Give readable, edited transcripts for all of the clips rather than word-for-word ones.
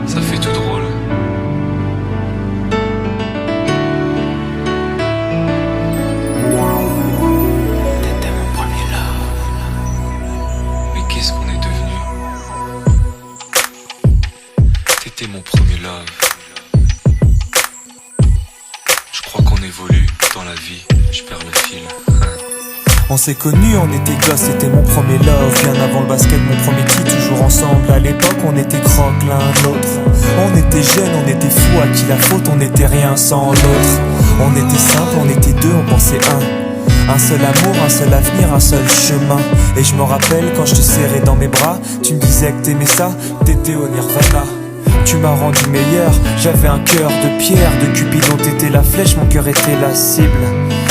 Ça fait tout drôle. T'étais mon premier love. Mais qu'est-ce qu'on est devenu? T'étais mon premier love. Je crois qu'on évolue dans la vie. Je perds le fil. On s'est connus, on était gosses, c'était mon premier love. Bien avant le basket, mon premier titre, toujours ensemble. À l'époque, on était croque l'un l'autre. On était jeunes, on était fous, à qui la faute, on n'était rien sans l'autre. On était simple, on était deux, on pensait un seul amour, un seul avenir, un seul chemin. Et je me rappelle quand je te serrais dans mes bras, tu me disais que t'aimais ça, t'étais au Nirvana. Tu m'as rendu meilleur, j'avais un cœur de pierre. De Cupidon t'étais la flèche, mon cœur était la cible.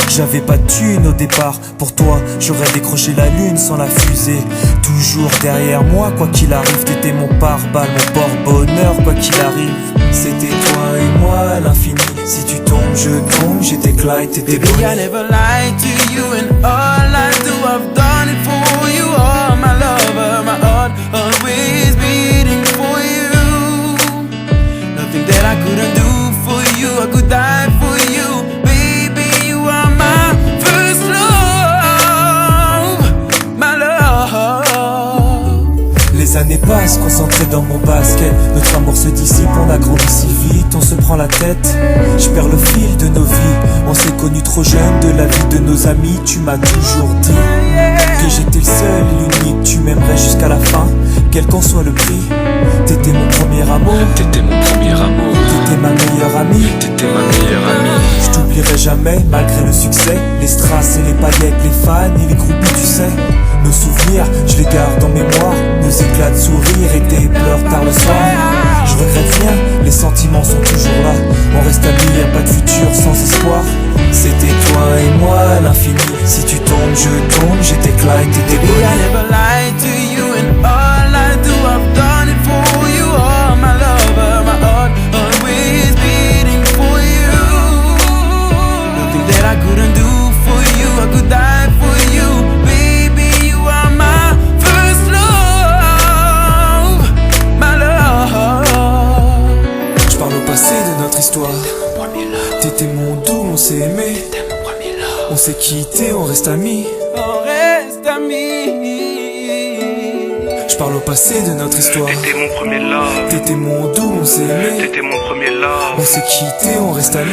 J'avais pas de thune au départ, pour toi j'aurais décroché la lune sans la fusée. Toujours derrière moi, quoi qu'il arrive, t'étais mon pare-balles, mon porte-bonheur, quoi qu'il arrive. C'était toi et moi à l'infini, si tu tombes je tombe, j'étais Clyde, t'étais Bonnie. Baby, I never lied to you, and all I do, I've done it for you. Oh, my lover, my heart always beating for you. Nothing that I couldn't do for you, I could die for you. Baby, you are my first love, my love. Les années passent, concentrées dans mon basket. Notre amour se dissipe, on a grandi si vite, on se prend la tête. Je perds le fil de nos vies, on s'est connus trop jeunes. De la vie de nos amis, tu m'as toujours dit que j'étais le seul et l'unique, tu m'aimerais jusqu'à la fin, quel qu'en soit le prix. T'étais mon premier amour, T'étais mon premier amour. t'étais ma meilleure amie. T'étais ma meilleure amie. Je t'oublierai jamais, malgré le succès. Les strass et les paillettes, les fans et les groupies, tu sais. Nos souvenirs, je les garde en mémoire. Nos éclats de sourire et tes pleurs tard le soir. Je regrette rien, les sentiments sont toujours là. On reste amis, y'a pas de futur sans espoir. C'était toi et moi à l'infini, si tu tombes je tombe, j'étais Clyde, t'étais Baby, I Bonnie. never lied to you, and all I do, I've done it for you. Oh, my lover, my heart always beating for you. Nothing that I couldn't do for you, I could die for you. Baby, you are my first love, my love. Je parle au passé de notre histoire. Premier love. T'étais mon doux, on s'est aimé. T'étais mon premier love. On s'est quitté, on reste amis. On reste amis. Je parle au passé de notre histoire. T'étais mon premier love, T'étais mon doux, on s'est aimé. t'étais mon premier love. On s'est quitté, on reste amis.